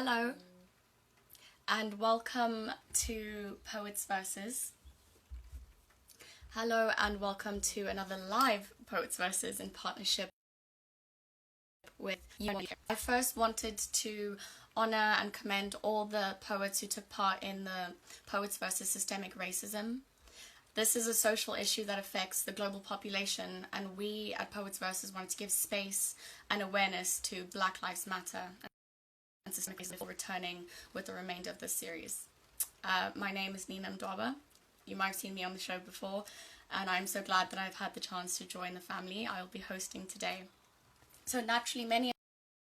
Hello, and welcome to Poets Versus. Hello, and welcome to another live Poets Versus in partnership with you. I first wanted to honor and commend all the poets who took part in the Poets Versus Systemic Racism. This is a social issue that affects the global population, and we at Poets Versus wanted to give space and awareness to Black Lives Matter and systemic racism, returning with the remainder of this series. My name is Mdwaba. You might have seen me on the show before, and I'm so glad that I've had the chance to join the family I'll be hosting today. So naturally, many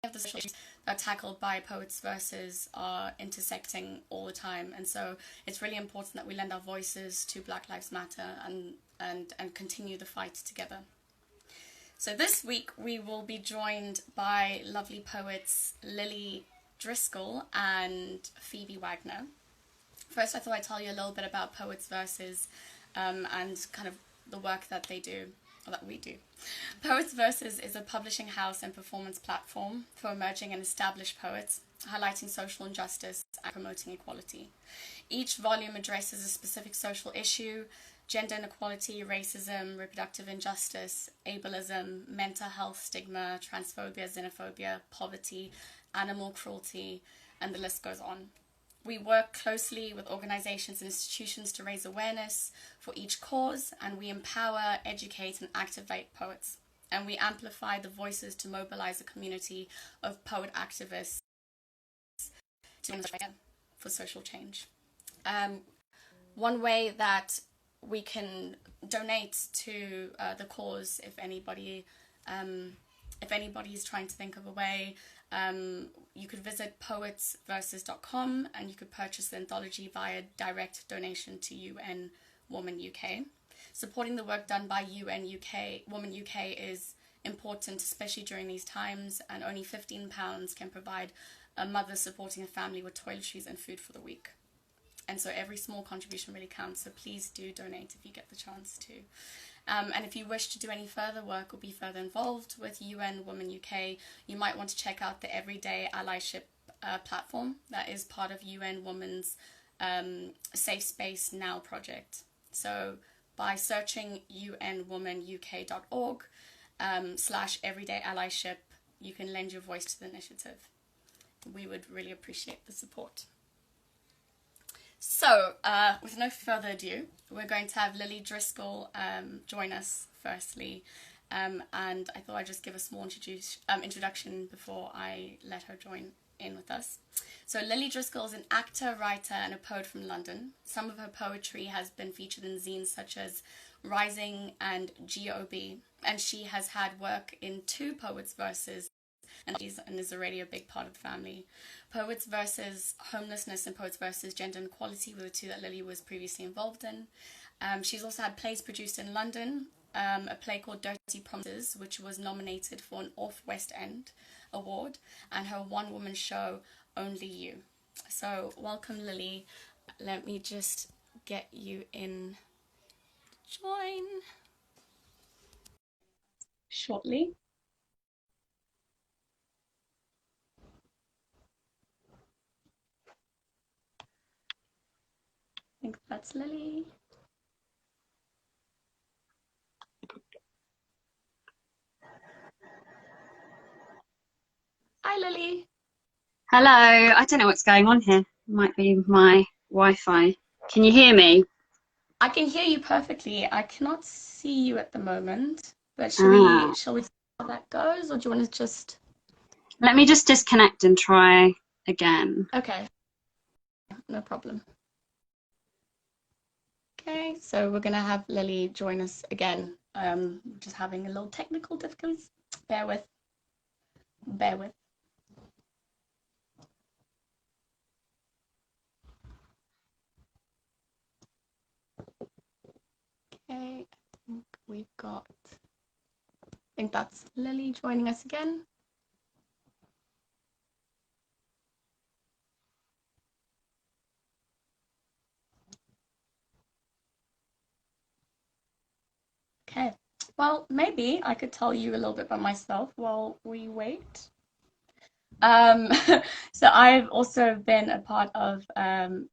of the social issues that are tackled by Poets Versus are intersecting all the time, and so it's really important that we lend our voices to Black Lives Matter and continue the fight together. So this week we will be joined by lovely poets Lilly Driscoll and Phoebe Wagner. First, I thought I'd tell you a little bit about Poets Versus and kind of the work that they do, or that we do. Poets Versus is a publishing house and performance platform for emerging and established poets, highlighting social injustice and promoting equality. Each volume addresses a specific social issue: gender inequality, racism, reproductive injustice, ableism, mental health stigma, transphobia, xenophobia, poverty, animal cruelty, and the list goes on. We work closely with organizations and institutions to raise awareness for each cause, and we empower, educate, and activate poets. And we amplify the voices to mobilize a community of poet activists to for social change. One way that we can donate to the cause, if anybody is trying to think of a way, you could visit poetsversus.com and you could purchase the anthology via direct donation to UN Women UK. Supporting the work done by UN UK, Women UK is important, especially during these times, and only £15 can provide a mother supporting a family with toiletries and food for the week. And so every small contribution really counts, so please do donate if you get the chance to. And if you wish to do any further work or be further involved with UN Women UK, you might want to check out the Everyday Allyship platform that is part of UN Women's Safe Space Now project. So by searching unwomenuk.org /everyday allyship, you can lend your voice to the initiative. We would really appreciate the support. So, with no further ado, we're going to have Lilly Driscoll join us firstly, and I thought I'd just give a small introduction before I let her join in with us. So Lilly Driscoll is an actor, writer, and a poet from London. Some of her poetry has been featured in zines such as Rising and GOB, and she has had work in 2 Poets Versus and is already a big part of the family. Poets Versus Homelessness and Poets Versus Gender Inequality were the 2 that Lilly was previously involved in. She's also had plays produced in London, a play called Dirty Promises, which was nominated for an Off West End award, and her one-woman show, Only You. So welcome, Lilly. Let me just get you in. Join shortly. I think that's Lilly. Hi, Lilly. Hello, I don't know what's going on here. It might be my Wi-Fi. Can you hear me? I can hear you perfectly. I cannot see you at the moment, but shall we see how that goes, or do you want to just... Let me just disconnect and try again. Okay, no problem. Okay, so we're going to have Lilly join us again. Just having a little technical difficulties. Bear with. Okay, I think that's Lilly joining us again. Okay, well, maybe I could tell you a little bit about myself while we wait. Um, so I've also been a part of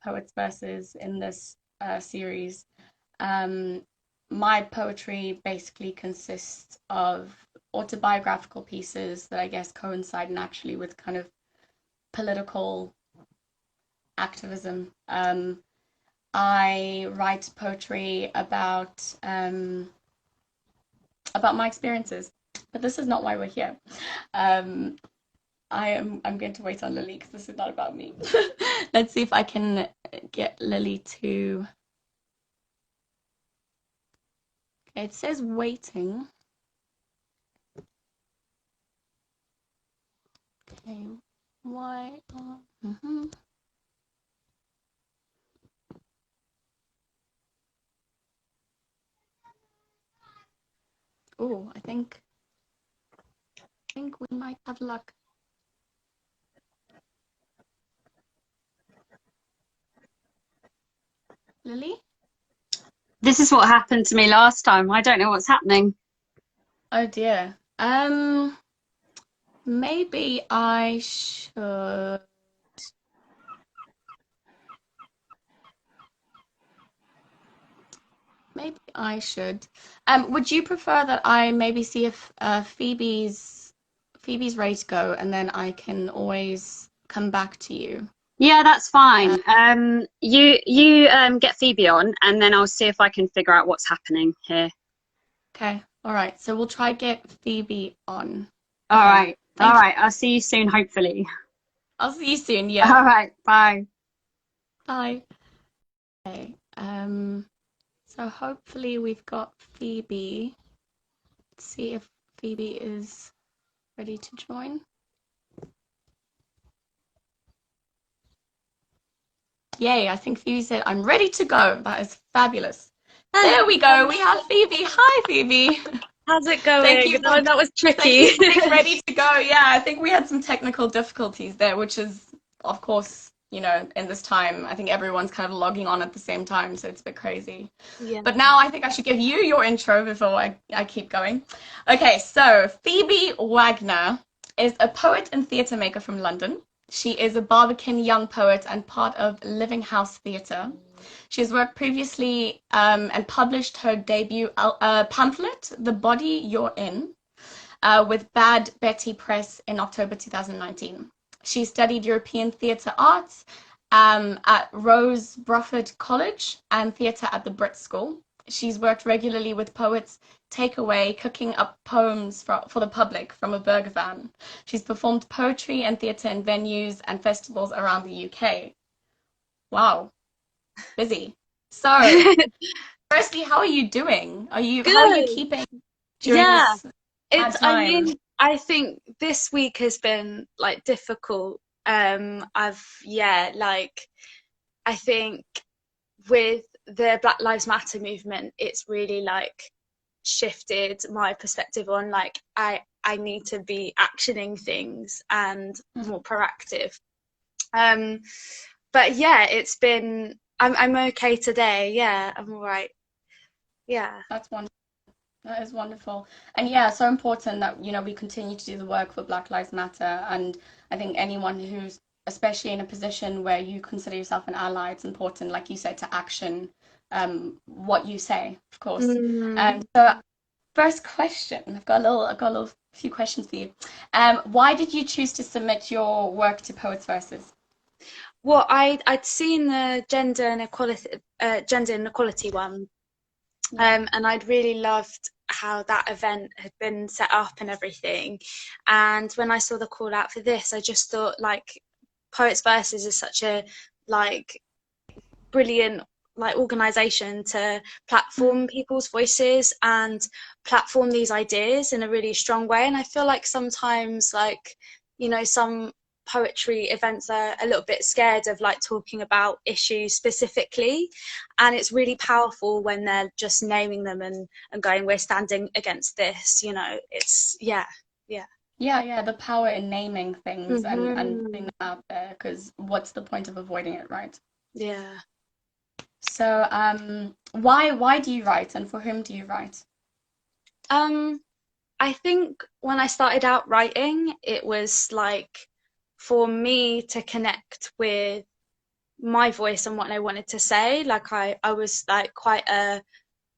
Poets Versus in this series. Um, my poetry basically consists of autobiographical pieces that I guess coincide naturally with kind of political activism. I write poetry about my experiences, but this is not why we're here. Um, I'm going to wait on Lily because this is not about me. Let's see if I can get Lily to. Okay, it says waiting. Okay, why? Oh, I think we might have luck. Lily? This is what happened to me last time. I don't know what's happening. Oh dear. Maybe I should. Maybe I should. Would you prefer that I maybe see if Phoebe's ready to go, and then I can always come back to you? Yeah, that's Uh, fine. You get Phoebe on, and then I'll see if I can figure out what's happening here. okay. All right. So we'll try get Phoebe on. All Okay. right. All Thank you. right. I'll see you soon, hopefully. I'll see you soon. Yeah. All right. Bye. Bye. Okay. So hopefully we've got Phoebe. Let's see if Phoebe is ready to join. Yay, I think Phoebe said, I'm ready to go. That is fabulous. There we go. We have Phoebe. Hi, Phoebe. How's it Thank going? you Oh, that was thank tricky. you for being ready to go. Yeah, I think we had some technical difficulties there, which is, of course, in this time, I think everyone's kind of logging on at the same time, so it's a bit crazy. Yeah. But now I think I should give you your intro before I keep going. Okay, so Phoebe Wagner is a poet and theatre maker from London. She is a Barbican young poet and part of Living House Theatre. She has worked previously and published her debut pamphlet, The Body You're In, with Bad Betty Press in October 2019. She studied European theatre arts at Rose Bruford College and theatre at the Brit School. She's worked regularly with poets takeaway, cooking up poems for the public from a burger van. She's performed poetry and theatre in venues and festivals around the UK. Wow, busy. So, firstly, how are you doing? How are you Good. keeping during Yeah. this bad I time? mean, I think this week has been like difficult. I think with the Black Lives Matter movement, it's really like shifted my perspective on like I need to be actioning things and more proactive. Um, but yeah, I'm okay today. Yeah, I'm all right. Yeah. That's wonderful. That is wonderful. And yeah, so important that, we continue to do the work for Black Lives Matter. And I think anyone who's, especially in a position where you consider yourself an ally, it's important, like you said, to action what you say, of course. Mm. So first question, I've got a little few questions for you. Why did you choose to submit your work to Poets Versus? Well, I'd seen the gender inequality one, and I'd really loved how that event had been set up and everything. And when I saw the call out for this, I just thought like Poets Versus is such a like brilliant like organization to platform people's voices and platform these ideas in a really strong way. And I feel like sometimes like some poetry events are a little bit scared of like talking about issues specifically, and it's really powerful when they're just naming them and going, we're standing against this. It's yeah. Yeah, the power in naming things and putting Hmm. them out there, because what's the point of avoiding it, right? Yeah. So, why do you write, and for whom do you write? I think when I started out writing, it was like for me to connect with my voice and what I wanted to say. Like I was like quite a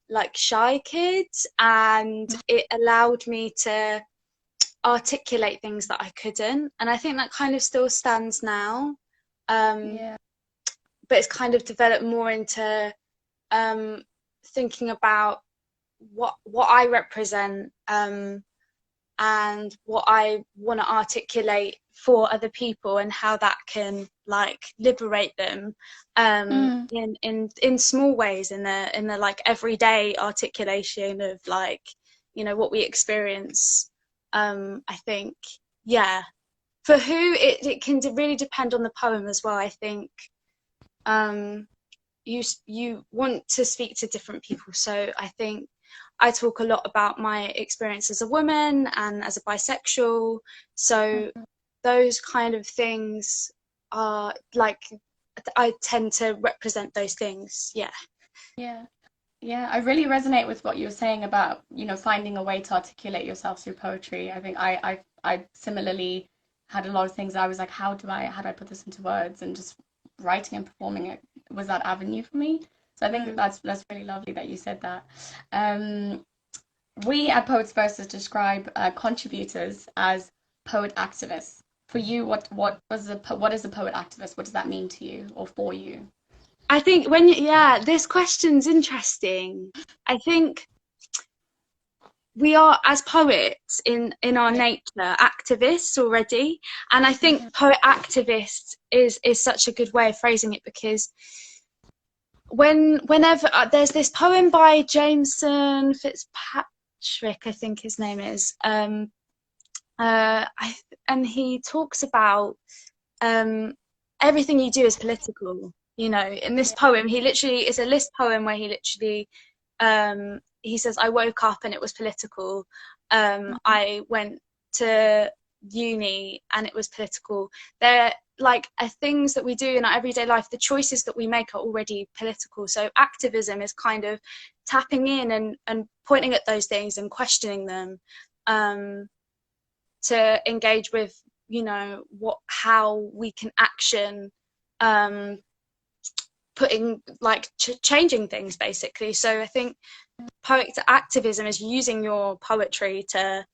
like shy kid, and it allowed me to articulate things that I couldn't, and I think that kind of still stands now. Yeah. But it's kind of developed more into thinking about what I represent, and what I want to articulate for other people, and how that can like liberate them in small ways, in the like everyday articulation of like, you know, what we experience. I think, yeah, for who it can really depend on the poem as well. I think you want to speak to different people, so I think I talk a lot about my experience as a woman and as a bisexual, so those kind of things are like, I tend to represent those things. Yeah. Yeah, I really resonate with what you were saying about, you know, finding a way to articulate yourself through poetry. I think I similarly had a lot of things I was like, how do I put this into words? And just writing and performing it was that avenue for me. So I think that's really lovely that you said that. We at Poets Versus describe contributors as poet activists. For you, what is a poet activist? What does that mean to you or for you? I think this question's interesting. I think we are, as poets in our nature, activists already, and I think poet activist is such a good way of phrasing it, because whenever there's this poem by Jameson Fitzpatrick, I think his name is, and he talks about everything you do is political. You know, in this poem, he literally, it's a list poem where he literally, he says, I woke up and it was political. I went to uni and it was political. They're like things that we do in our everyday life. The choices that we make are already political. So activism is kind of tapping in and pointing at those things and questioning them, to engage with, you know, how we can action, putting like changing things basically. So I think poet activism is using your poetry to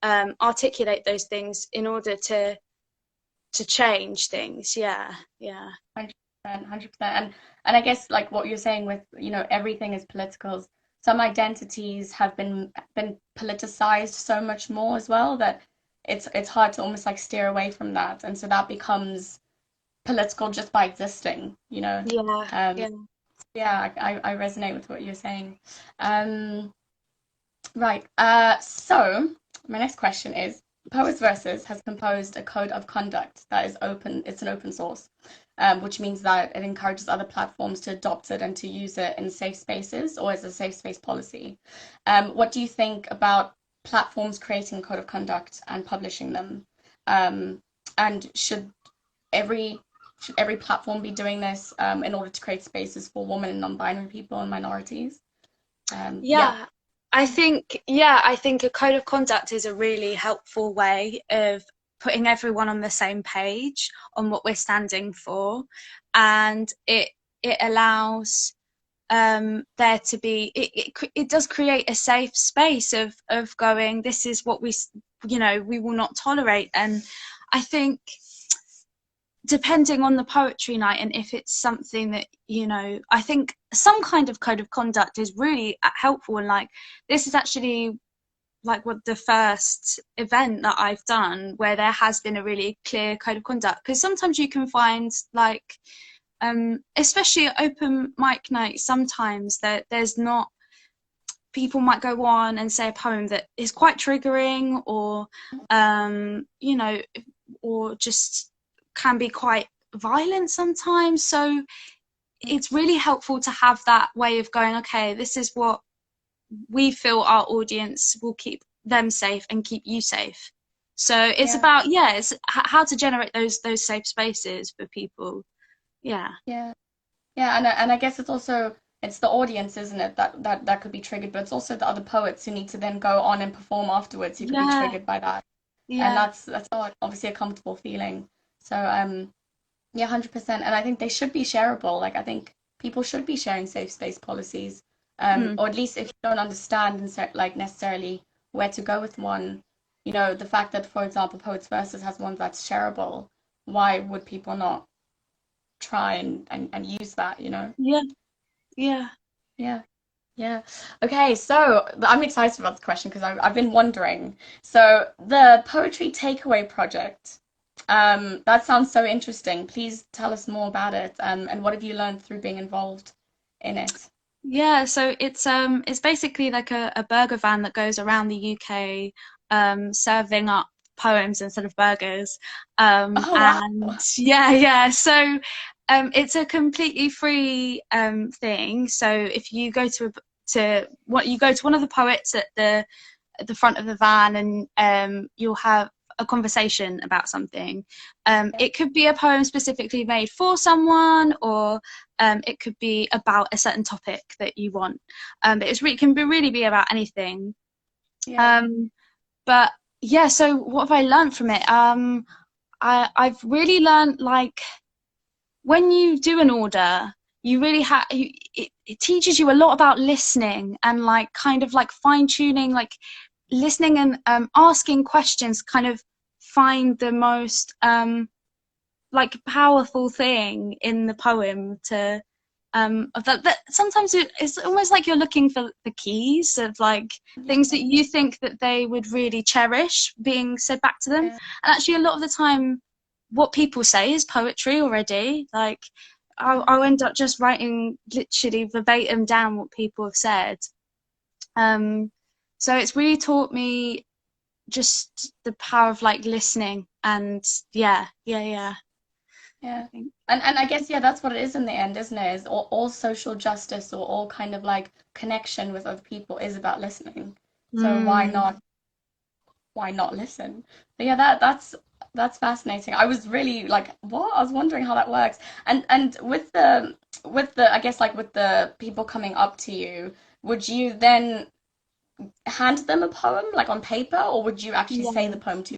articulate those things in order to change things. Yeah. 100%. And I guess like what you're saying with, you know, everything is political. Some identities have been politicized so much more as well that it's hard to almost like steer away from that, and so that becomes political just by existing, you know. I resonate with what you're saying. Right. So my next question is, Poets Versus has composed a code of conduct that is open. It's an open source, which means that it encourages other platforms to adopt it and to use it in safe spaces or as a safe space policy. What do you think about platforms creating a code of conduct and publishing them? And should every platform be doing this in order to create spaces for women and non-binary people and minorities? I think a code of conduct is a really helpful way of putting everyone on the same page on what we're standing for, and it allows there to be, it does create a safe space of going, this is what we will not tolerate. And I think depending on the poetry night, and if it's something that, you know, I think some kind of code of conduct is really helpful. And like, this is actually like what the first event that I've done where there has been a really clear code of conduct, because sometimes you can find like, especially at open mic night, sometimes that there's not, people might go on and say a poem that is quite triggering, or you know, or just can be quite violent sometimes. So it's really helpful to have that way of going, okay, this is what we feel our audience will keep them safe and keep you safe. So it's about it's how to generate those safe spaces for people. And I guess it's also, it's the audience, isn't it, that could be triggered, but it's also the other poets who need to then go on and perform afterwards who could be triggered by that. And that's obviously a comfortable feeling. So yeah, 100%. And I think they should be shareable. Like I think people should be sharing safe space policies, or at least if you don't understand and like necessarily where to go with one, you know, the fact that, for example, Poets Versus has one that's shareable, why would people not try and use that, you know? Yeah, yeah. Yeah. Yeah. Okay, so I'm excited about this question because I've been wondering. So the Poetry Takeaway Project, that sounds so interesting. Please tell us more about it, and what have you learned through being involved in it? Yeah, so it's basically like a burger van that goes around the UK serving up poems instead of burgers. Oh And wow. yeah. So it's a completely free thing. So if you go to what you go to one of the poets at the front of the van, and you'll have a conversation about something. It could be a poem specifically made for someone, or it could be about a certain topic that you want. But really be about anything. Yeah. But yeah, so what have I learned from it? I've really learned, like, when you do an order, you really it teaches you a lot about listening, and like kind of like fine tuning, like listening and asking questions, kind of find the most like powerful thing in the poem to that sometimes it's almost like you're looking for the keys of like things that you think that they would really cherish being said back to them. Yeah. And actually a lot of the time what people say is poetry already. Like I'll end up just writing literally verbatim down what people have said. So it's really taught me just the power of like listening, and yeah. I Yeah. think. And I guess, yeah, that's what it is in the end, isn't it? Is all social justice or all kind of like connection with other people is about listening. So Mm, why not listen? But yeah, that's fascinating. I was really like, what? I was wondering how that works. And with the I guess like with the people coming up to you, would you then hand them a poem like on paper, or would you actually say the yeah. poem to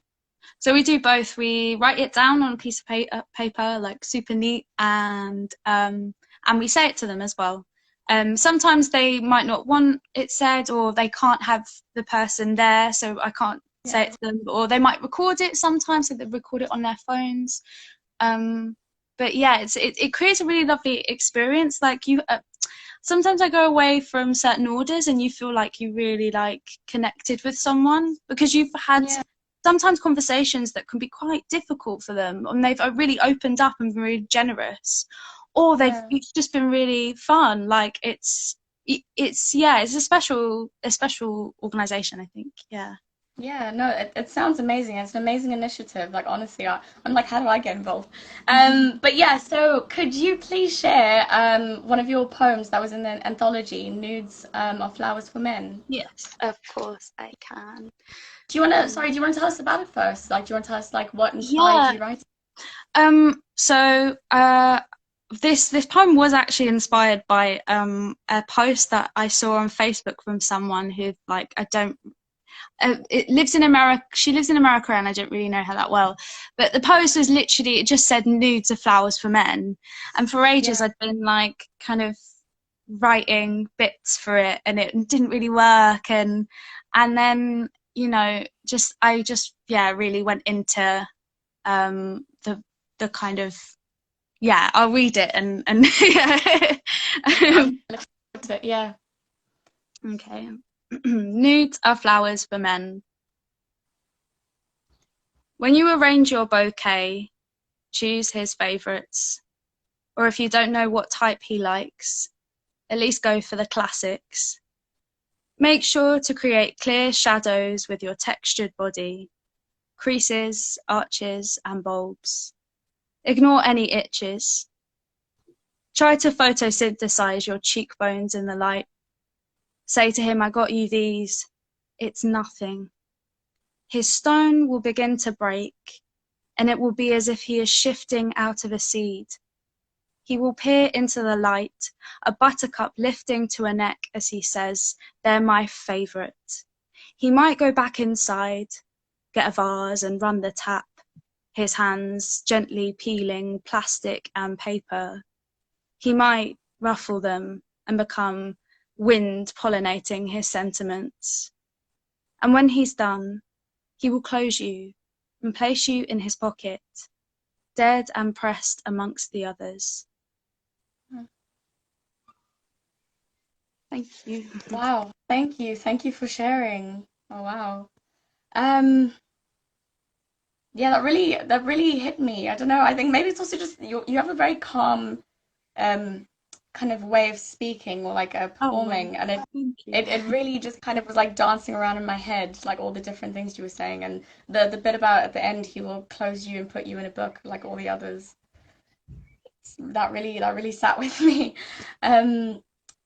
So we do both. We write it down on a piece of paper, like super neat, and we say it to them as well. Sometimes they might not want it said, or they can't have the person there, so I can't say Yeah. it to them. Or they might record it sometimes, so they record it on their phones. Um, but yeah, it creates a really lovely experience. Like you, sometimes I go away from certain orders, and you feel like you really like connected with someone because you've had Yeah. sometimes conversations that can be quite difficult for them, and they've really opened up and been really generous, or Yeah. it's just been really fun. Like it's yeah, it's a special organization, I think. Yeah. Yeah, no, it sounds amazing. It's an amazing initiative. Like honestly, I'm like, how do I get involved? But yeah, so could you please share one of your poems that was in the anthology, Nudes of Flowers for Men? Yes, of course I can. Do you want to tell us about it first? Like, do you want to tell us like what inspired Yeah. you writing? So this poem was actually inspired by a post that I saw on Facebook from someone who, like, I don't it lives in America. She lives in America, and I don't really know her that well. But the post was literally, it just said nudes of flowers for men, and for ages Yeah, I'd been like kind of writing bits for it, and it didn't really work. And then, you know, I just yeah really went into the kind of, yeah, I'll read it and yeah. I'm looking forward to it. Yeah, Okay. Nudes are flowers for men. When you arrange your bouquet, choose his favourites. Or if you don't know what type he likes, at least go for the classics. Make sure to create clear shadows with your textured body, creases, arches, and bulbs. Ignore any itches. Try to photosynthesize your cheekbones in the light. Say to him, I got you these. It's nothing. His stone will begin to break, and it will be as if he is shifting out of a seed. He will peer into the light, a buttercup lifting to a neck as he says, they're my favourite. He might go back inside, get a vase and run the tap. his hands gently peeling plastic and paper. He might ruffle them and become wind pollinating his sentiments. And when he's done, he will close you and place you in his pocket, dead and pressed amongst the others. Thank you. Wow, thank you. Thank you for sharing. Oh wow. Yeah, that really hit me. I don't know. I think maybe it's also just you have a very calm kind of way of speaking or like performing, and Thank you. it really just kind of was like dancing around in my head, like all the different things you were saying, and the bit about at the end he will close you and put you in a book like all the others. That really sat with me.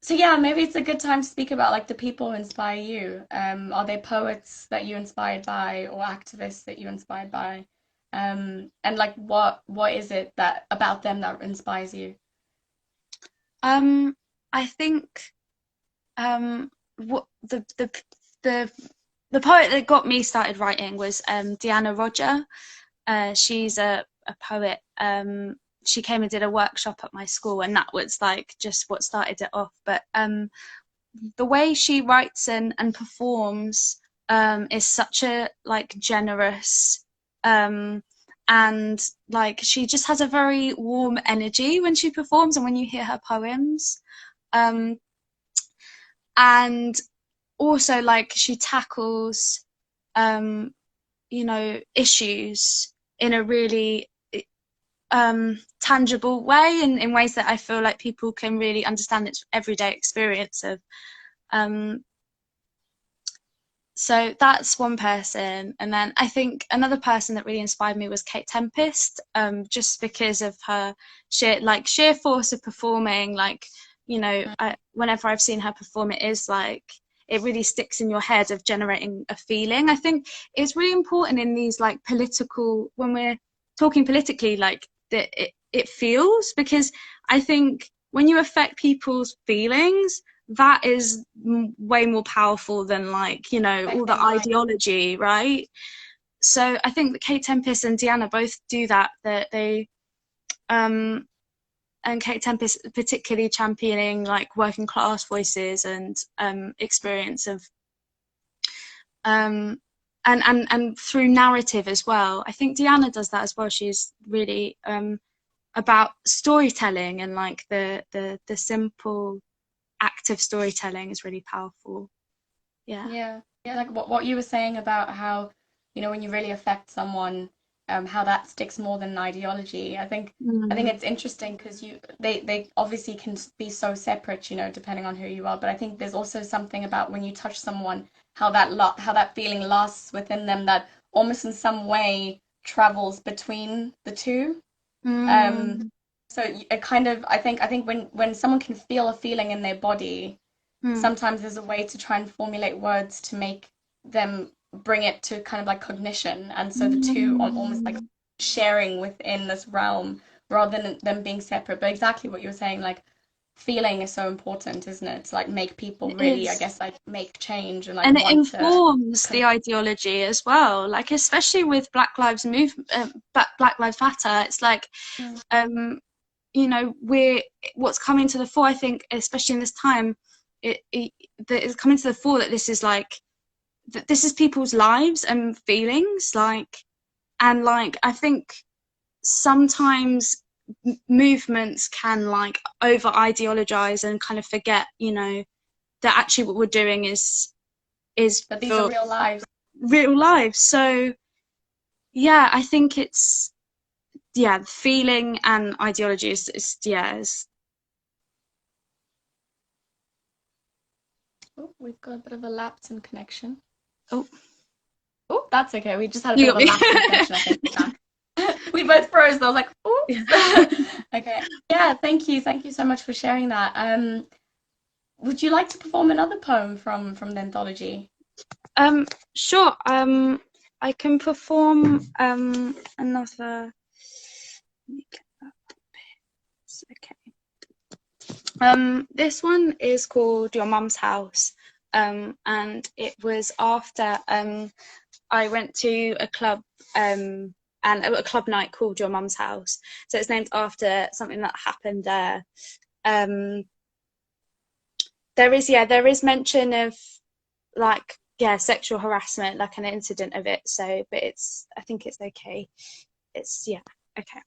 So yeah, maybe it's a good time to speak about like the people who inspire you. Are they poets that you inspired by, or activists that you inspired by? And like what is it that about them that inspires you? I think what the poet that got me started writing was Deanna Roger. She's a poet. She came and did a workshop at my school, and that was like just what started it off. But the way she writes and performs is such a like generous and like she just has a very warm energy when she performs and when you hear her poems. And also like she tackles you know, issues in a really tangible way, in ways that I feel like people can really understand its everyday experience of. So that's one person. And then I think another person that really inspired me was Kate Tempest, just because of her sheer force of performing. Like, you know, whenever I've seen her perform, it is like it really sticks in your head of generating a feeling. I think it's really important in these like political, when we're talking politically, like that it feels, because I think when you affect people's feelings, that is way more powerful than like, you know, all the ideology, right? So I think that Kate Tempest and Deanna both do that, that they and Kate Tempest particularly championing like working class voices and experience of and through narrative as well. I think Deanna does that as well. She's really about storytelling, and like the simple act of storytelling is really powerful. Yeah, like what you were saying about how, you know, when you really affect someone, how that sticks more than an ideology. I think it's interesting because they obviously can be so separate, you know, depending on who you are. But I think there's also something about when you touch someone, how that feeling lasts within them, that almost in some way travels between the two. So it kind of, I think when someone can feel a feeling in their body, sometimes there's a way to try and formulate words to make them bring it to kind of like cognition, and so the two are almost like sharing within this realm rather than them being separate. But exactly what you were saying, like feeling is so important, isn't it? To like make people really, I guess, like make change and like and it want informs the ideology as well. Like especially with Black Lives Matter, it's like you know, what's coming to the fore, I think, especially in this time, that it's coming to the fore that this is like, that this is people's lives and feelings, like, and like I think sometimes movements can like over ideologize and kind of forget, you know, that actually what we're doing is that these are real lives. So yeah, I think it's feeling and ideology is Oh, we've got a bit of a lapse in connection. Oh, that's okay. We just had a bit of a lapse in connection, I think. We both froze. I was like, oops. Okay. Yeah, thank you so much for sharing that. Would you like to perform another poem from the anthology? Sure. I can perform another. Okay. This one is called Your Mum's House, and it was after I went to a club and a club night called Your Mum's House. So it's named after something that happened there. There is mention of like, yeah, sexual harassment, like an incident of it. So, but I think it's okay. It's, yeah, okay.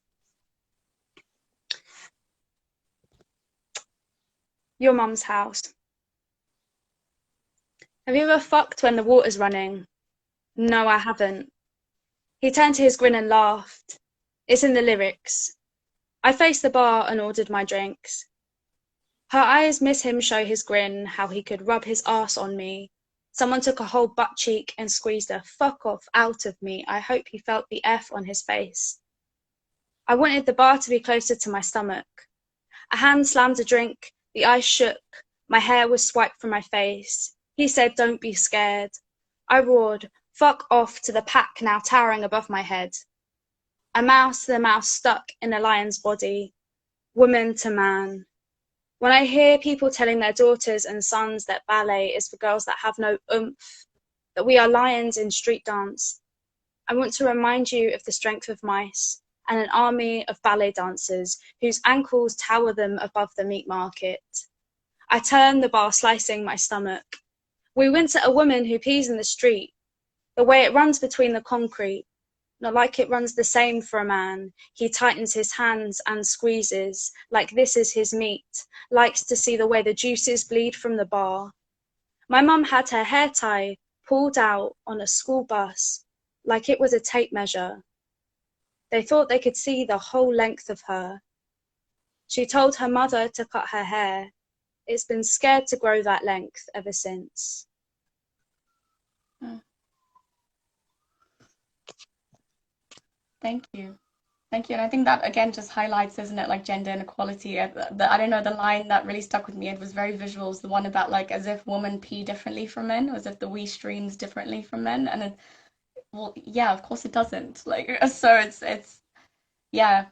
Your Mum's House. Have you ever fucked when the water's running? No, I haven't. He turned to his grin and laughed. It's in the lyrics. I faced the bar and ordered my drinks. Her eyes miss him show his grin, how he could rub his arse on me. Someone took a whole butt cheek and squeezed a fuck off out of me. I hope he felt the F on his face. I wanted the bar to be closer to my stomach. A hand slammed a drink, the ice shook, my hair was swiped from my face. He said, don't be scared. I roared, fuck off to the pack now towering above my head. A mouse to the mouse stuck in a lion's body, woman to man. When I hear people telling their daughters and sons that ballet is for girls that have no oomph, that we are lions in street dance, I want to remind you of the strength of mice and an army of ballet dancers whose ankles tower them above the meat market. I turn the bar, slicing my stomach. We wince at a woman who pees in the street, the way it runs between the concrete, not like it runs the same for a man. He tightens his hands and squeezes, like this is his meat, likes to see the way the juices bleed from the bar. My mum had her hair tie pulled out on a school bus, like it was a tape measure. They thought they could see the whole length of her. She told her mother to cut her hair. It's been scared to grow that length ever since. Thank you. Thank you. And I think that again just highlights, isn't it, like gender inequality. I don't know, the line that really stuck with me, it was very visual, is the one about like as if women pee differently from men, or as if the wee streams differently from men. And it, well, yeah, of course it doesn't. Like, so it's yeah,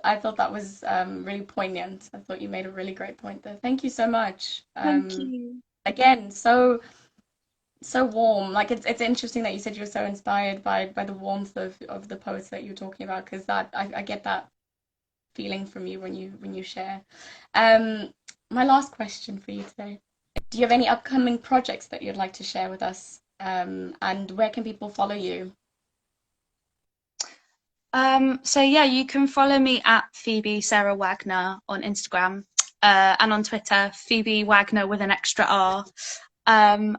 I thought that was really poignant. I thought you made a really great point there. Thank you so much. Thank you. Again, so warm. Like it's interesting that you said you were so inspired by the warmth of the poets that you're talking about, because that I get that feeling from you when you share. My last question for you today: do you have any upcoming projects that you'd like to share with us? And where can people follow you? So yeah, you can follow me at Phoebe Sarah Wagner on Instagram, and on Twitter, Phoebe Wagner with an extra R. And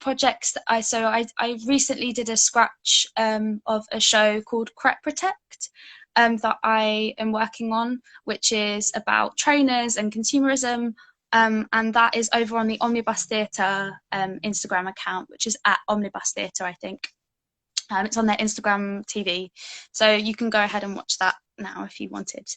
projects that I recently did a scratch of a show called Crep Protect that I am working on, which is about trainers and consumerism, and that is over on the Omnibus Theatre Instagram account, which is at Omnibus Theatre, I think. It's on their Instagram TV, so you can go ahead and watch that now if you wanted.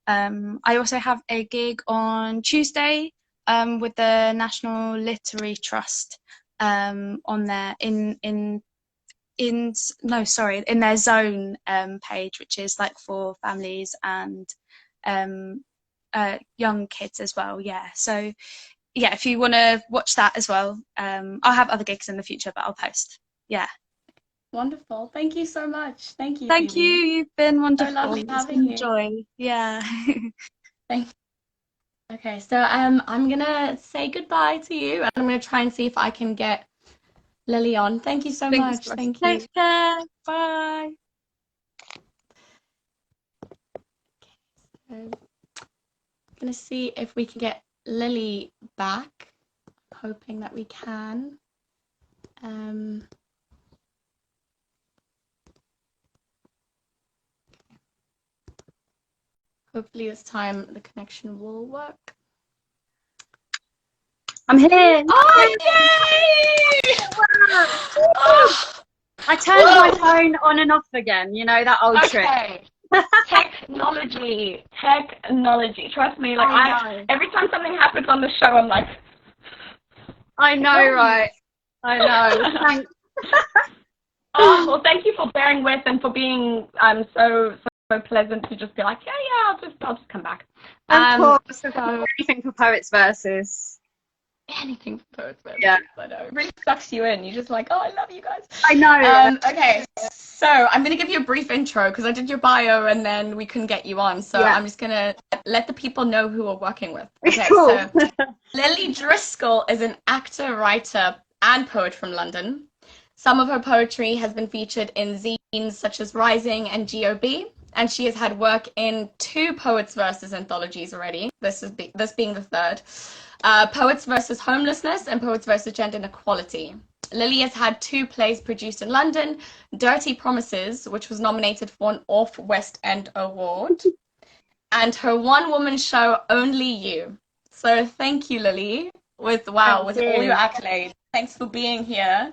I also have a gig on Tuesday with the National Literary Trust on their in their zone page, which is like for families and young kids as well. Yeah, so yeah, if you want to watch that as well, I'll have other gigs in the future, but I'll post. Yeah. Wonderful. Thank you so much. Thank you. Thank Phoebe. you. You've been wonderful. So lovely It's having been you. a joy. Yeah. Thank you. Okay, so I'm gonna say goodbye to you, and I'm gonna try and see if I can get Lily on. Thank you so Fingers much. crossed. Thank you. Take care. Bye. So I'm gonna see if we can get Lily back. Hoping that we can. Hopefully this time the connection will work. I'm here. Oh, yay! Oh, I turned my phone on and off again, you know, that old trick. okay. Technology. Trust me, like every time something happens on the show, I'm like, I know, right? I know. Thanks. Oh, well, thank you for bearing with and for being so pleasant to just be like, yeah, I'll just come back. Of course, anything for Poets Versus. anything for Poets Versus. Yeah. I know. It really sucks you in. You're just like, oh, I love you guys. I know. Okay, so I'm going to give you a brief intro because I did your bio and then we couldn't get you on. So I'm just going to let the people know who we're working with. Okay, cool. So Lilly Driscoll is an actor, writer, and poet from London. Some of her poetry has been featured in zines such as Rising and GOB, and she has had work in 2 Poets Versus anthologies already, this being the 3rd. Poets Versus Homelessness and Poets Versus Gender Inequality. Lilly has had 2 plays produced in London, Dirty Promises, which was nominated for an Off West End Award, and her one-woman show, Only You. So thank you, Lilly, with all your accolades. Thanks for being here.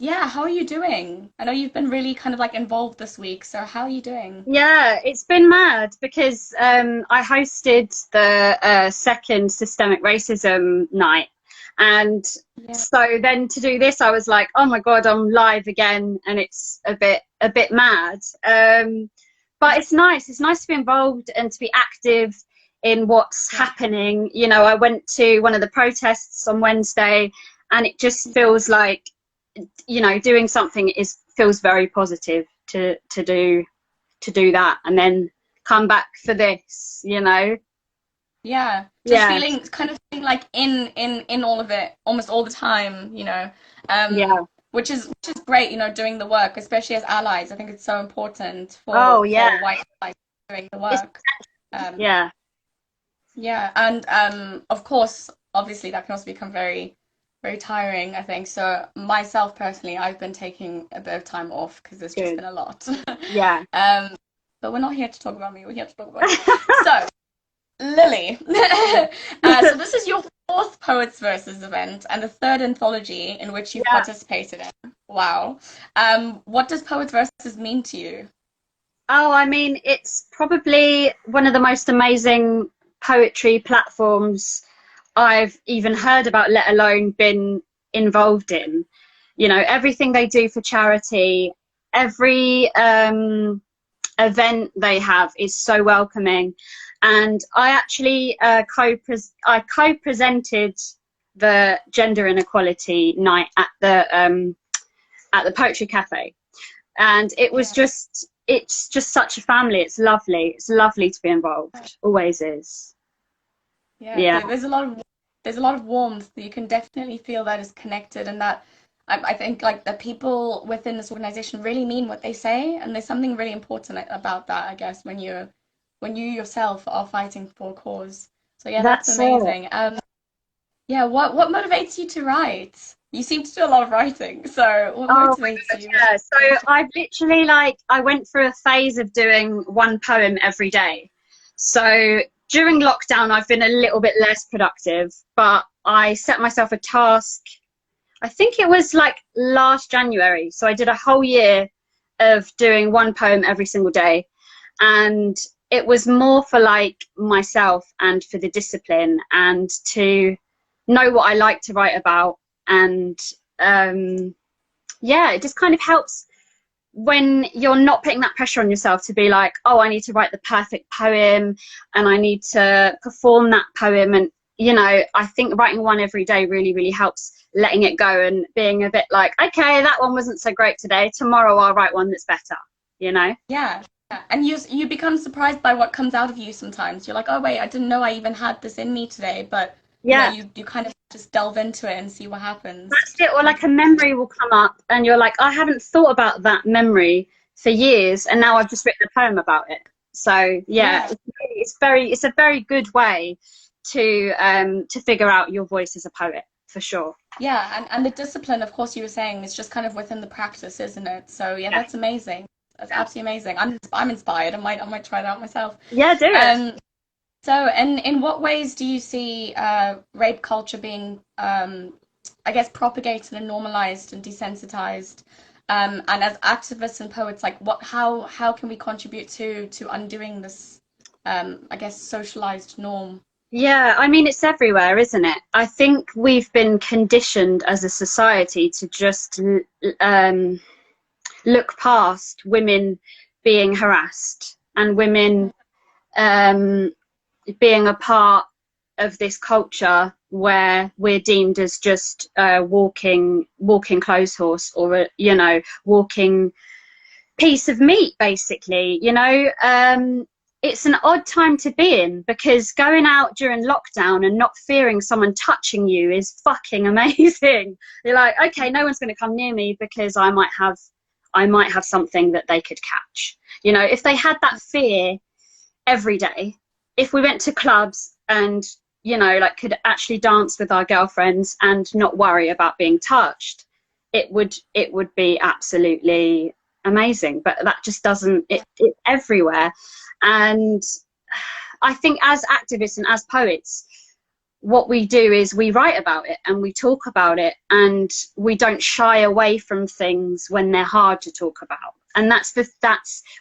Yeah, how are you doing? I know you've been really kind of like involved this week, so how are you doing? Yeah, it's been mad because I hosted the 2nd Systemic Racism night, and so then to do this I was like, oh my god, I'm live again, and it's a bit mad, but it's nice to be involved and to be active in what's happening. You know, I went to one of the protests on Wednesday, and it just feels like, you know, doing something feels very positive to do that, and then come back for this, you know. Feeling like in all of it almost all the time, you know. Which is great, you know, doing the work, especially as allies. I think it's so important for white allies doing the work. And of course, obviously that can also become very, very tiring, I think. So myself personally, I've been taking a bit of time off because there's just been a lot. But we're not here to talk about me. We're here to talk about you. So, Lilly. So this is your 4th Poets Versus event and the 3rd anthology in which you've participated in. Wow. What does Poets Versus mean to you? Oh, I mean, it's probably one of the most amazing poetry platforms I've even heard about, let alone been involved in. You know, everything they do for charity, every event they have is so welcoming. And I actually co-presented the Gender Inequality night at the Poetry Cafe, and it was it's just such a family. It's lovely to be involved. Always is. There's a lot of warmth. You can definitely feel that is connected, and that I think like the people within this organization really mean what they say, and there's something really important about that, I guess, when you yourself are fighting for a cause. So that's amazing. What motivates you to write? You seem to do a lot of writing, so what motivates you? So I've literally I went through a phase of doing 1 poem every day. So during lockdown, I've been a little bit less productive, but I set myself a task. I think it was like last January. So I did a whole year of doing 1 poem every single day. And it was more for like myself and for the discipline and to know what I like to write about. And it just kind of helps when you're not putting that pressure on yourself to be like, oh, I need to write the perfect poem and I need to perform that poem. And, you know, I think writing 1 every day really, really helps letting it go and being a bit like, okay, that one wasn't so great today. Tomorrow I'll write one that's better, you know? Yeah. And you become surprised by what comes out of you sometimes. You're like, oh, wait, I didn't know I even had this in me today. But you kind of just delve into it and see what happens. That's it. Or like a memory will come up and you're like, I haven't thought about that memory for years, and now I've just written a poem about it. So it's a very good way to figure out your voice as a poet, for sure. And the discipline, of course, you were saying, is just kind of within the practice, isn't it? So that's amazing. That's absolutely amazing. I'm inspired. I might try it out myself. Yeah, do it. So, in what ways do you see rape culture being, I guess, propagated and normalized and desensitized? And as activists and poets, like, how can we contribute to undoing this, I guess, socialized norm? Yeah, I mean, it's everywhere, isn't it? I think we've been conditioned as a society to just look past women being harassed and women being a part of this culture where we're deemed as just walking clothes horse, or a, you know, walking piece of meat, basically. You know, it's an odd time to be in, because going out during lockdown and not fearing someone touching you is fucking amazing. You're like, okay, no one's going to come near me because I might have something that they could catch. You know, if they had that fear every day, if we went to clubs and, you know, like could actually dance with our girlfriends and not worry about being touched, it would be absolutely amazing. But that just doesn't, it's everywhere. And I think as activists and as poets, what we do is we write about it and we talk about it, and we don't shy away from things when they're hard to talk about. And that's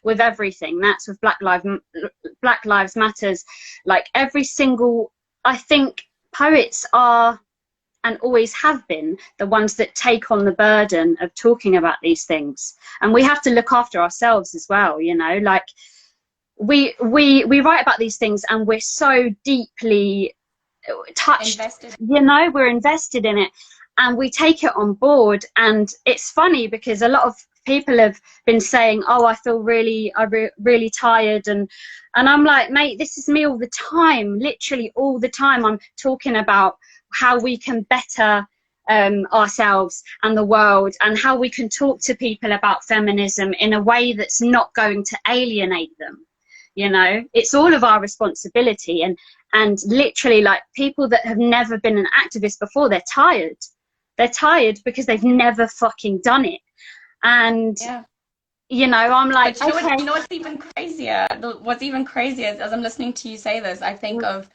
with everything. That's with Black Lives Matters. Like every single, I think poets are and always have been the ones that take on the burden of talking about these things. And we have to look after ourselves as well, you know, like we write about these things and we're so deeply touched, you know, we're invested in it and we take it on board. And it's funny because a lot of people have been saying, oh, I feel really tired, and I'm like, mate, this is me all the time, literally all the time. I'm talking about how we can better ourselves and the world, and how we can talk to people about feminism in a way that's not going to alienate them. You know, it's all of our responsibility. And literally, like, people that have never been an activist before, they're tired because they've never fucking done it. And yeah, you know, I'm like, but you know what's even crazier? What's even crazier is, as I'm listening to you say this, I think of,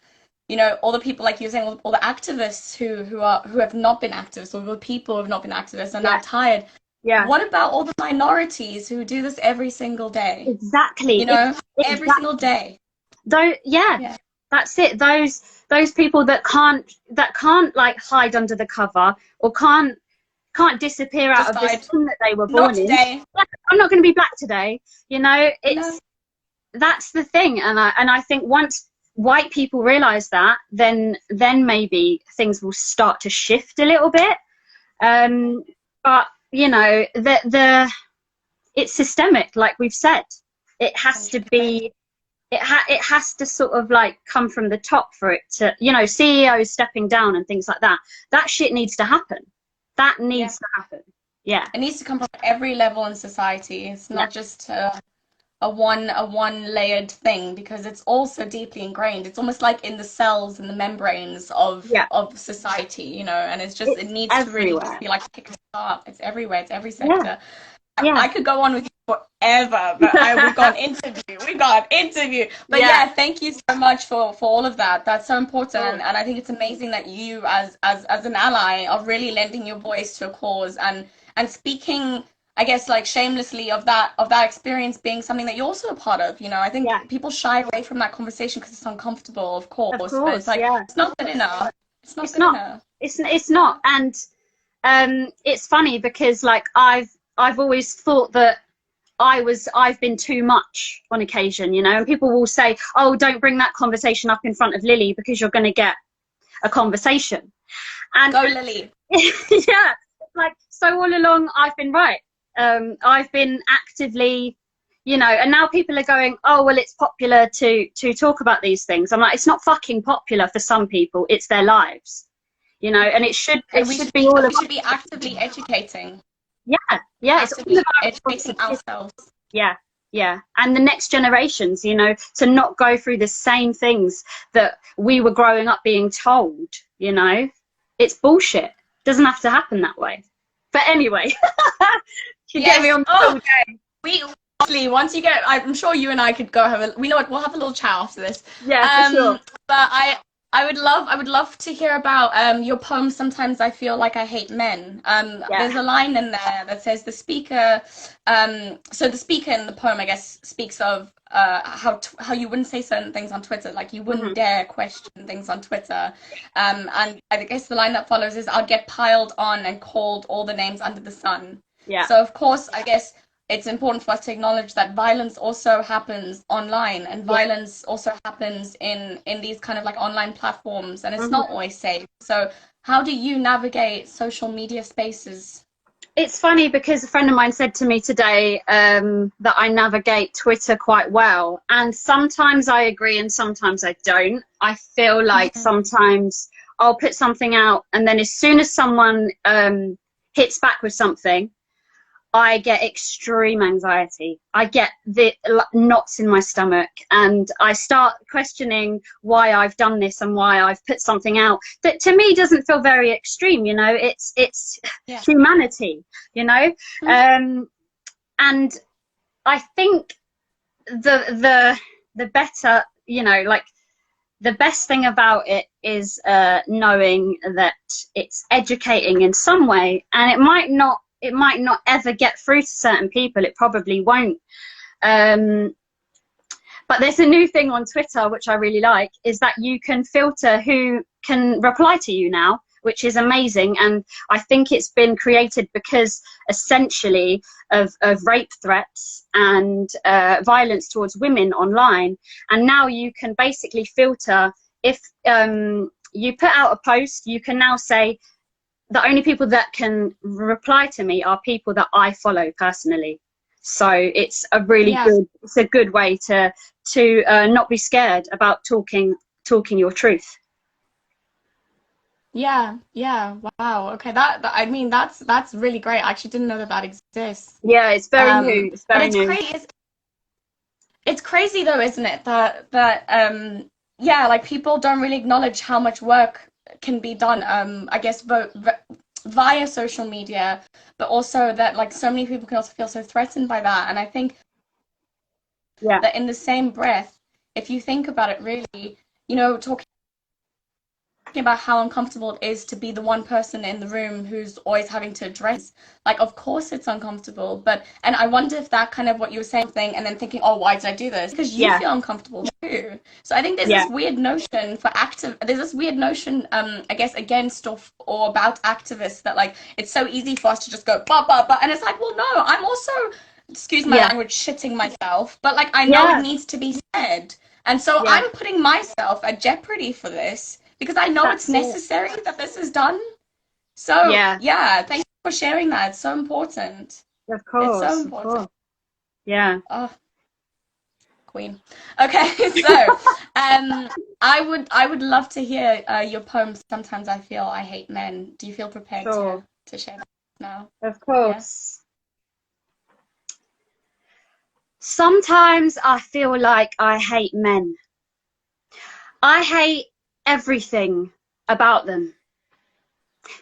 you know, all the people, like you were saying, all the activists who have not been activists, or the people who have not been activists are now tired. Yeah. What about all the minorities who do this every single day? Exactly. You know, every single day. Though, yeah, that's it. Those people that can't like hide under the cover, or can't disappear out of this thing that they were born in. Yeah, I'm not going to be black today. You know, that's the thing. And I think once white people realize that, then maybe things will start to shift a little bit. But you know, it's systemic, like we've said. It has to be. It has to sort of like come from the top for it to, you know, CEOs stepping down and things like that. That shit needs to happen. That needs to happen. Yeah. It needs to come from every level in society. It's not just a one layered thing, because it's also deeply ingrained. It's almost like in the cells and the membranes of society, you know, and it's it needs everywhere. To really just be like picked up. It's everywhere. It's every sector. Yeah. I could go on with you forever, but we've got an interview. But thank you so much for all of that. That's so important. And I think it's amazing that you as an ally are really lending your voice to a cause and speaking, I guess, like shamelessly of that experience being something that you're also a part of. You know, I think people shy away from that conversation because it's uncomfortable, of course. But it's like, it's not good enough. It's not good enough. It's not. And it's funny because, like, I've always thought that I've been too much on occasion, you know, and people will say, oh, don't bring that conversation up in front of Lily because you're going to get a conversation. And go Lily. Yeah, like, so all along I've been right. I've been actively, you know, and now people are going, oh, well, it's popular to talk about these things. I'm like, it's not fucking popular for some people. It's their lives, you know, and it should be all of us. We should be actively educating. Yeah, it's all about educating ourselves. Yeah, and the next generations, you know, to not go through the same things that we were growing up being told. You know, it's bullshit. Doesn't have to happen that way. But anyway, you get me on all day. We honestly, once you get, I'm sure you and I could go have we'll have a little chat after this. Yeah, for sure. But I would love to hear about your poem, Sometimes I Feel Like I Hate Men. There's a line in there that says the speaker, so the speaker in the poem, I guess, speaks of how you wouldn't say certain things on Twitter, like you wouldn't dare question things on Twitter. And I guess the line that follows is, I'd get piled on and called all the names under the sun. Yeah. So of course, I guess it's important for us to acknowledge that violence also happens online, and violence also happens in these kind of like online platforms, and it's not always safe. So how do you navigate social media spaces? It's funny because a friend of mine said to me today that I navigate Twitter quite well, and sometimes I agree and sometimes I don't. I feel like sometimes I'll put something out, and then as soon as someone hits back with something, I get extreme anxiety. I get the knots in my stomach, and I start questioning why I've done this and why I've put something out that to me doesn't feel very extreme. You know, it's humanity. You know, and I think the better, you know, like the best thing about it is knowing that it's educating in some way, and it might not ever get through to certain people. It probably won't. But there's a new thing on Twitter, which I really like, is that you can filter who can reply to you now, which is amazing. And I think it's been created because essentially of rape threats and violence towards women online. And now you can basically filter, if you put out a post, you can now say, the only people that can reply to me are people that I follow personally. So it's a really good way to not be scared about talking your truth. Yeah, wow. Okay, that I mean that's really great. I actually didn't know that exists. Yeah, it's very new. It's very new. Crazy. It's crazy though, isn't it? That yeah, like people don't really acknowledge how much work can be done, I guess via social media, but also that like so many people can also feel so threatened by that. And I think that in the same breath, if you think about it really, you know, talking about how uncomfortable it is to be the one person in the room who's always having to address, like, of course it's uncomfortable, but, and I wonder if that kind of what you were saying thing, and then thinking, oh, why did I do this? Because you feel uncomfortable too. So I think there's this weird notion there's this weird notion, I guess, against or about activists, that like, it's so easy for us to just go, bah, bah, bah, and it's like, well, no, I'm also, excuse my language, shitting myself, but like, I know it needs to be said. And so I'm putting myself at jeopardy for this, because I know it's necessary that this is done. So yeah, thank you for sharing that. It's so important. Of course. It's so important. Of course. Yeah. Oh, queen. Okay, so I would love to hear your poem. Sometimes I feel I hate men. Do you feel prepared to share that now? Of course. Yeah. Sometimes I feel like I hate men. I hate everything about them.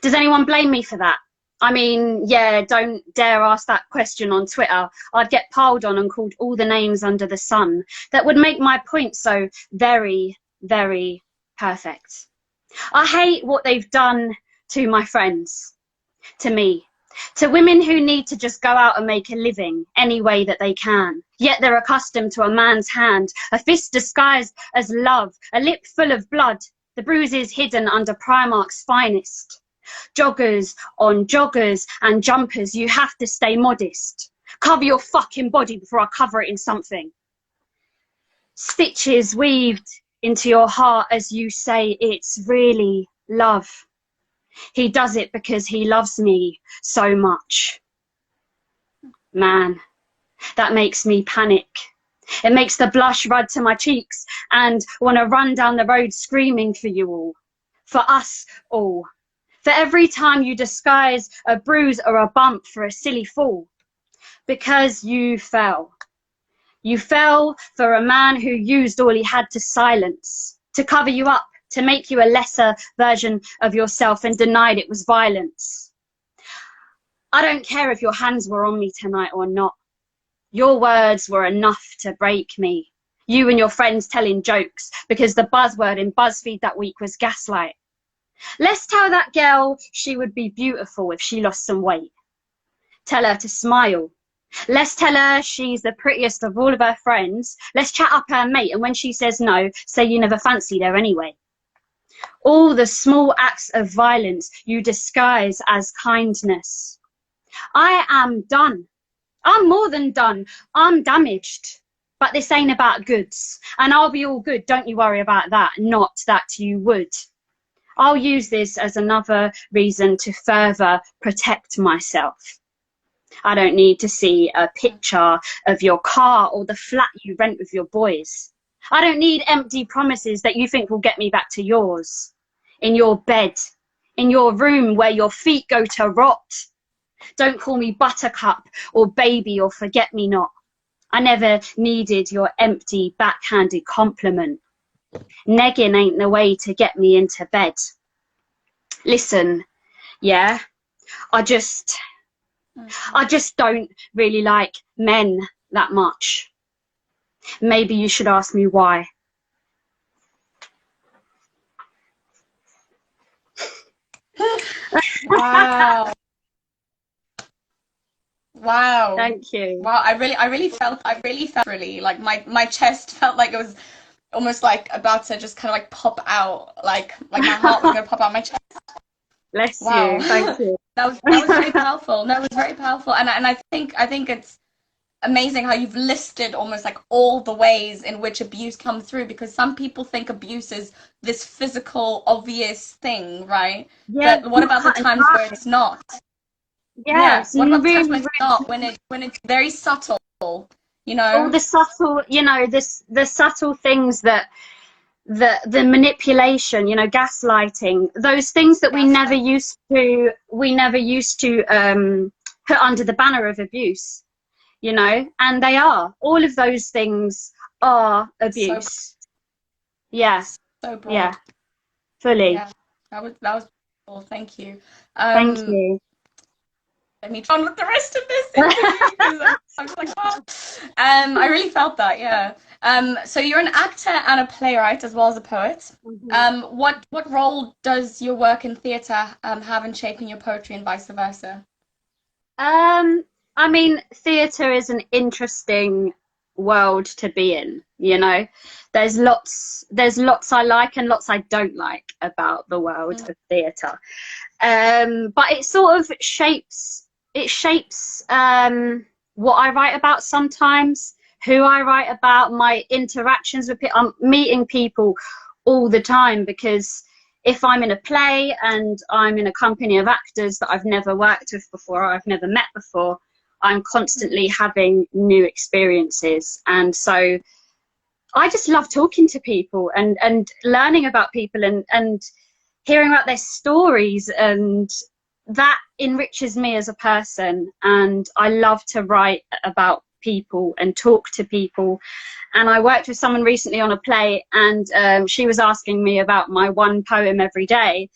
Does anyone blame me for that? I mean, yeah, don't dare ask that question on Twitter. I'd get piled on and called all the names under the sun. That would make my point so very, very perfect. I hate what they've done to my friends, to me, to women who need to just go out and make a living any way that they can. Yet they're accustomed to a man's hand, a fist disguised as love, a lip full of blood, the bruises hidden under Primark's finest. Joggers on joggers and jumpers, you have to stay modest. Cover your fucking body before I cover it in something. Stitches weaved into your heart as you say it's really love. He does it because he loves me so much. Man, that makes me panic. It makes the blush run to my cheeks and want to run down the road screaming for you all. For us all. For every time you disguise a bruise or a bump for a silly fall. Because you fell. You fell for a man who used all he had to silence, to cover you up, to make you a lesser version of yourself, and denied it was violence. I don't care if your hands were on me tonight or not. Your words were enough to break me. You and your friends telling jokes because the buzzword in BuzzFeed that week was gaslight. Let's tell that girl she would be beautiful if she lost some weight. Tell her to smile. Let's tell her she's the prettiest of all of her friends. Let's chat up her mate, and when she says no, say you never fancied her anyway. All the small acts of violence you disguise as kindness. I am done. I'm more than done. I'm damaged. But this ain't about goods. And I'll be all good. Don't you worry about that. Not that you would. I'll use this as another reason to further protect myself. I don't need to see a picture of your car or the flat you rent with your boys. I don't need empty promises that you think will get me back to yours. In your bed, in your room where your feet go to rot. Don't call me buttercup or baby or forget-me-not. I never needed your empty, backhanded compliment. Negging ain't the way to get me into bed. Listen, yeah, I just don't really like men that much. Maybe you should ask me why. Wow. Wow. Thank you. Wow, I really felt really like my chest felt like it was almost like about to just kind of like pop out, like my heart was gonna pop out my chest. Bless Wow. you. Thank you. That was very powerful. No, it was very powerful. And I think it's amazing how you've listed almost like all the ways in which abuse comes through, because some people think abuse is this physical, obvious thing, right? Yeah, but what about the times where it's not? Yes, what about the really, times when it's not, when it's very subtle, you know? all the subtle, you know, the subtle things that the manipulation, you know, gaslighting, those things that we never used to put under the banner of abuse, you know, and they are, all of those things are abuse. So broad. Yeah, fully. Yeah, that was cool. Thank you. Thank you. Let me try on with the rest of this interview, because I'm just like, wow. I really felt that, yeah. So you're an actor and a playwright as well as a poet. Mm-hmm. What role does your work in theatre have in shaping your poetry and vice versa? I mean, theatre is an interesting world to be in, you know. There's lots I like and lots I don't like about the world of theatre. But it sort of shapes what I write about sometimes, who I write about, my interactions with people. I'm meeting people all the time, because if I'm in a play and I'm in a company of actors that I've never worked with before, or I've never met before, I'm constantly having new experiences. And so I just love talking to people and learning about people and hearing about their stories, and that enriches me as a person. And I love to write about people and talk to people. And I worked with someone recently on a play, and she was asking me about my one poem every day.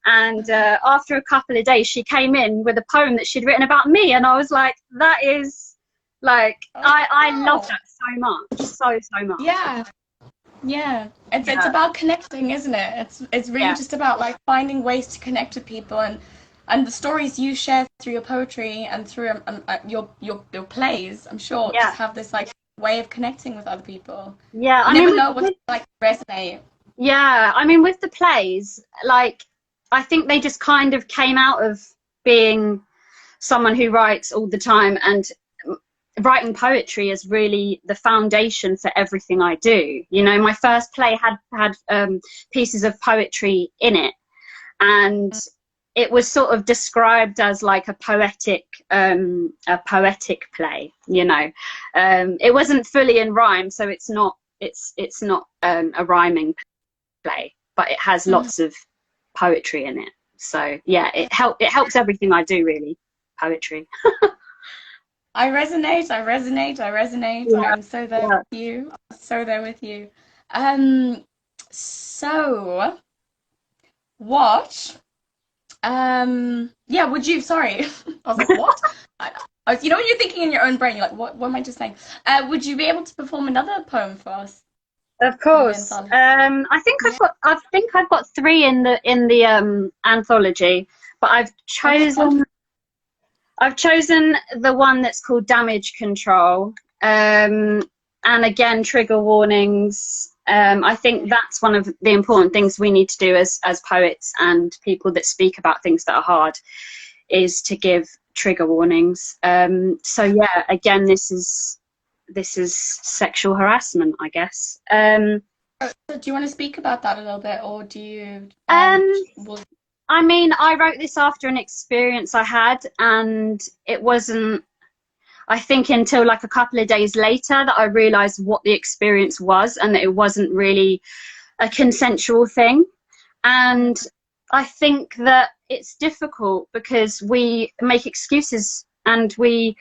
And after a couple of days, she came in with a poem that she'd written about me, and I was like, that is like, I love that so much, so much. Yeah, it's about connecting, isn't it? It's really just about like finding ways to connect with people, and the stories you share through your poetry and through your plays, I'm sure, just have this like way of connecting with other people. Yeah, I never know what's like resonate. Yeah, I mean, with the plays, like, I think they just kind of came out of being someone who writes all the time, and writing poetry is really the foundation for everything I do. You know, my first play had pieces of poetry in it, and it was sort of described as like a poetic play. You know, it wasn't fully in rhyme, so it's not a rhyming play, but it has lots of poetry in it. So yeah, it helps everything I do, really, poetry. I resonate. Yeah. I'm so there with you. So there with you. So what? Yeah, would you, sorry. I was like, what? You know when you're thinking in your own brain, you're like, what am I just saying? Would you be able to perform another poem for us? Of course. I think I've got 3 in the anthology, but I've chosen the one that's called Damage Control. And again, trigger warnings. I think that's one of the important things we need to do as poets and people that speak about things that are hard, is to give trigger warnings. So yeah, again, this is sexual harassment, I guess. So do you want to speak about that a little bit, or do you? I mean, I wrote this after an experience I had, and it wasn't, I think, until like a couple of days later that I realized what the experience was, and that it wasn't really a consensual thing. And I think that it's difficult because we make excuses and we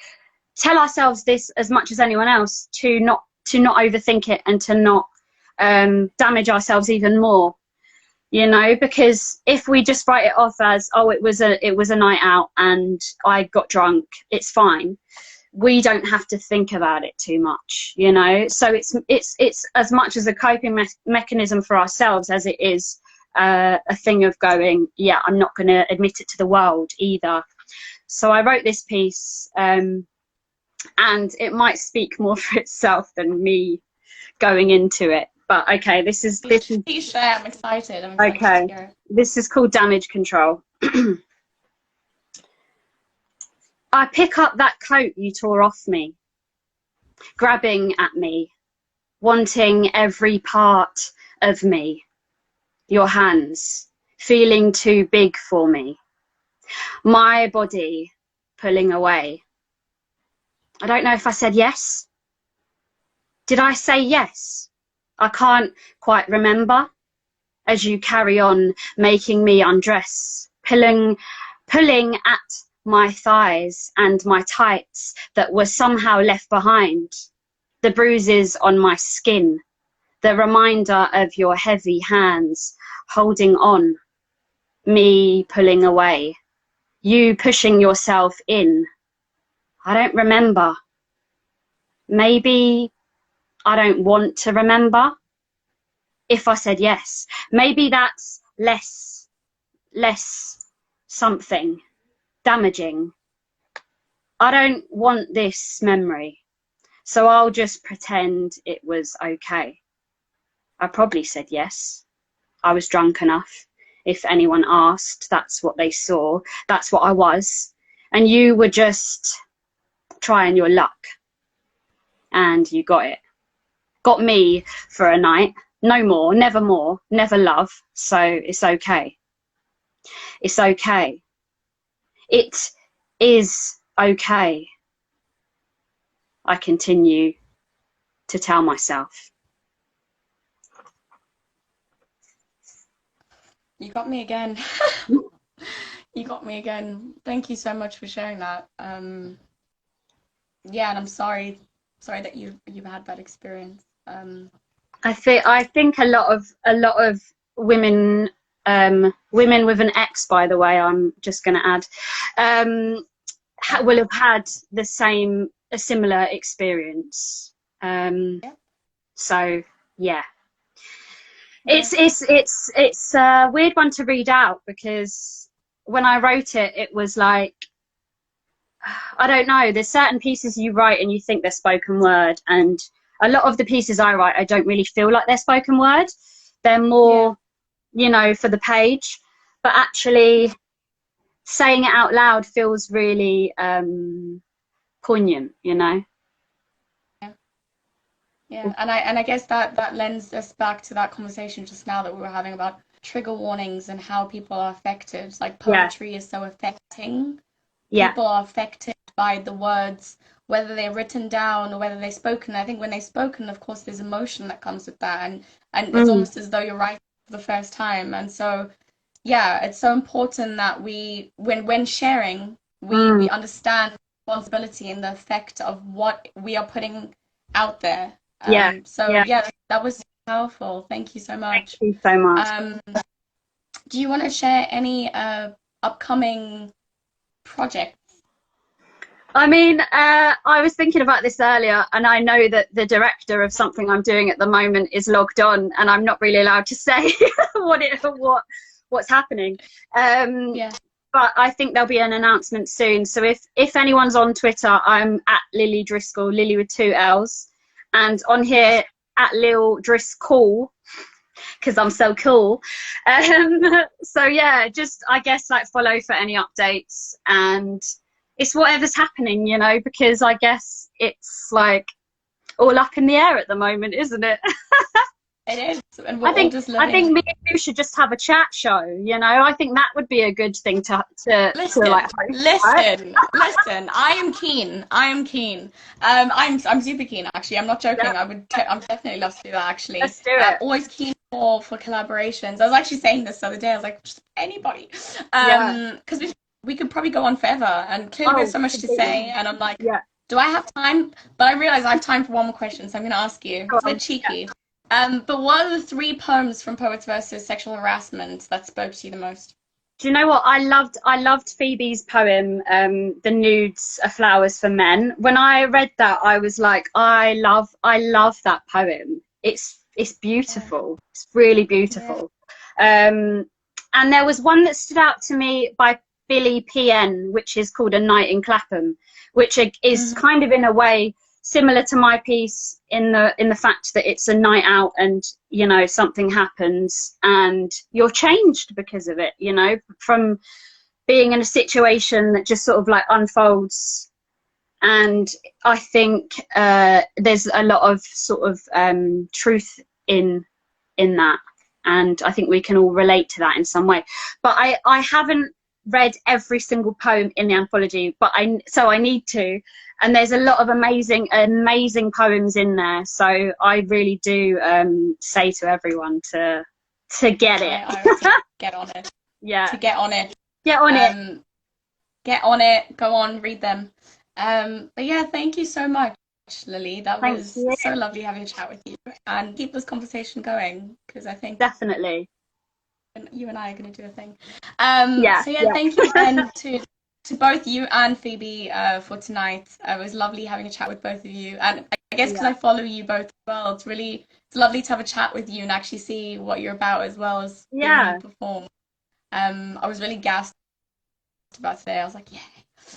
tell ourselves this as much as anyone else to not overthink it and to not damage ourselves even more, you know, because if we just write it off as, oh, it was a night out and I got drunk, it's fine, we don't have to think about it too much, you know. So it's as much as a coping mechanism for ourselves as it is a thing of going, yeah, I'm not going to admit it to the world either. So I wrote this piece, and it might speak more for itself than me going into it. But okay, this is Please share. I'm excited. Okay, to hear it. This is called Damage Control. I pick up that coat you tore off me, grabbing at me, wanting every part of me. Your hands, feeling too big for me. My body pulling away. I don't know if I said yes. Did I say yes? I can't quite remember. As you carry on making me undress, pulling at my thighs and my tights that were somehow left behind, the bruises on my skin, the reminder of your heavy hands holding on, me pulling away, you pushing yourself in. I don't remember. Maybe I don't want to remember. If I said yes, maybe that's less something damaging. I don't want this memory, so I'll just pretend it was okay. I probably said yes. I was drunk enough. If anyone asked, that's what they saw. That's what I was. And you were just trying your luck. And you got it. Got me for a night. No more, never love. So it's okay. It's okay. It is okay. I continue to tell myself. You got me again. You got me again. Thank you so much for sharing that. Yeah, and I'm sorry that you've had that experience. I think a lot of women, women with an X, by the way, I'm just going to add, will have had a similar experience. Yeah. So yeah. It's a weird one to read out because when I wrote it, it was like, I don't know, there's certain pieces you write and you think they're spoken word, and a lot of the pieces I write, I don't really feel like they're spoken word. They're more, you know, for the page, but actually saying it out loud feels really poignant, you know. Yeah, and I guess that lends us back to that conversation just now that we were having about trigger warnings and how people are affected. Like poetry is so affecting. Yeah. People are affected by the words, whether they're written down or whether they're spoken. I think when they're spoken, of course, there's emotion that comes with that, and it's almost as though you're writing for the first time. And so, yeah, it's so important that we, when sharing, we understand the responsibility and the effect of what we are putting out there. That was powerful. Thank you so much. Thank you so much. Do you want to share any upcoming projects? I mean, I was thinking about this earlier, and I know that the director of something I'm doing at the moment is logged on, and I'm not really allowed to say what's happening. But I think there'll be an announcement soon. So if anyone's on Twitter, I'm at Lilly Driscoll, Lily with 2 L's. And on here, at Lil Driscoll, because I'm so cool. So yeah, just, I guess, like, follow for any updates. And it's whatever's happening, you know, because I guess it's like all up in the air at the moment, isn't it? It is, and we're all just living. I think me and you should just have a chat show. You know, I think that would be a good thing to like host, right? Listen. I am keen. I'm super keen. Actually, I'm not joking. Yeah. I'm definitely love to do that. Actually, Let's do it. Always keen for collaborations. I was actually saying this the other day. I was like, just anybody, because we could probably go on forever, and clearly there's so much to say. And I'm like, do I have time? But I realize I have time for one more question, so I'm going to ask you. So cheeky. But what are the 3 poems from Poets Versus Sexual Harassment that spoke to you the most? Do you know what? I loved Phoebe's poem, "The Nudes Are Flowers for Men." When I read that, I was like, I love that poem. It's beautiful. It's really beautiful. And there was one that stood out to me by Billy PN, which is called "A Night in Clapham," which is kind of in a way similar to my piece in the fact that it's a night out and, you know, something happens and you're changed because of it, you know, from being in a situation that just sort of like unfolds. And I think there's a lot of sort of truth in that, and I think we can all relate to that in some way. But I haven't read every single poem in the anthology, but I need to, and there's a lot of amazing poems in there, so I really do say to everyone to get it. I get on it. To get on it. Get on it. Go on, read them. But yeah, thank you so much, Lily. That was so lovely having a chat with you, and keep this conversation going, because I think definitely you and I are going to do a thing. So thank you again to both you and Phoebe for tonight. It was lovely having a chat with both of you, and I guess because I follow you both as well, it's lovely to have a chat with you and actually see what you're about as well as hearing you perform. I was really gassed about today. I was like, yeah,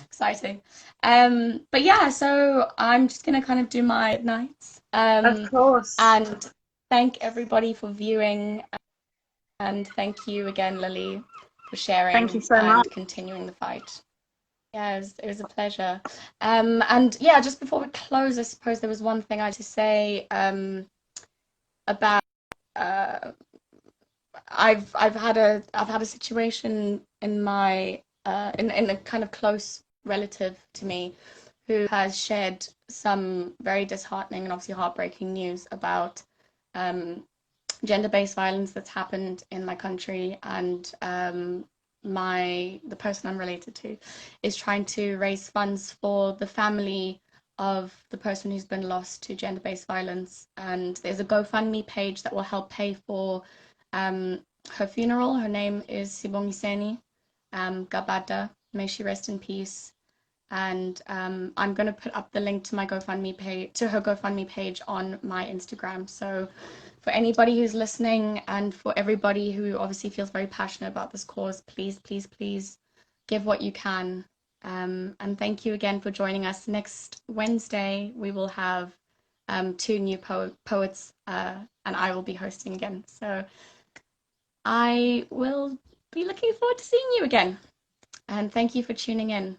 exciting. But yeah, so I'm just gonna kind of do my nights. Of course. And thank everybody for viewing. And thank you again, Lily, for sharing. Thank you so much. Continuing the fight. Yeah, it was a pleasure. And yeah, just before we close, I suppose there was one thing I had to say about I've had a situation in my in a kind of close relative to me who has shared some very disheartening and obviously heartbreaking news about gender-based violence that's happened in my country, and the person I'm related to is trying to raise funds for the family of the person who's been lost to gender-based violence, and there's a GoFundMe page that will help pay for her funeral. Her name is Sibongiseni Gabada. May she rest in peace. And I'm going to put up the link to my GoFundMe page, to her GoFundMe page, on my Instagram. So for anybody who's listening, and for everybody who obviously feels very passionate about this cause, please, please, please give what you can. And thank you again for joining us. Next Wednesday, we will have 2 new poets, and I will be hosting again. So I will be looking forward to seeing you again. And thank you for tuning in.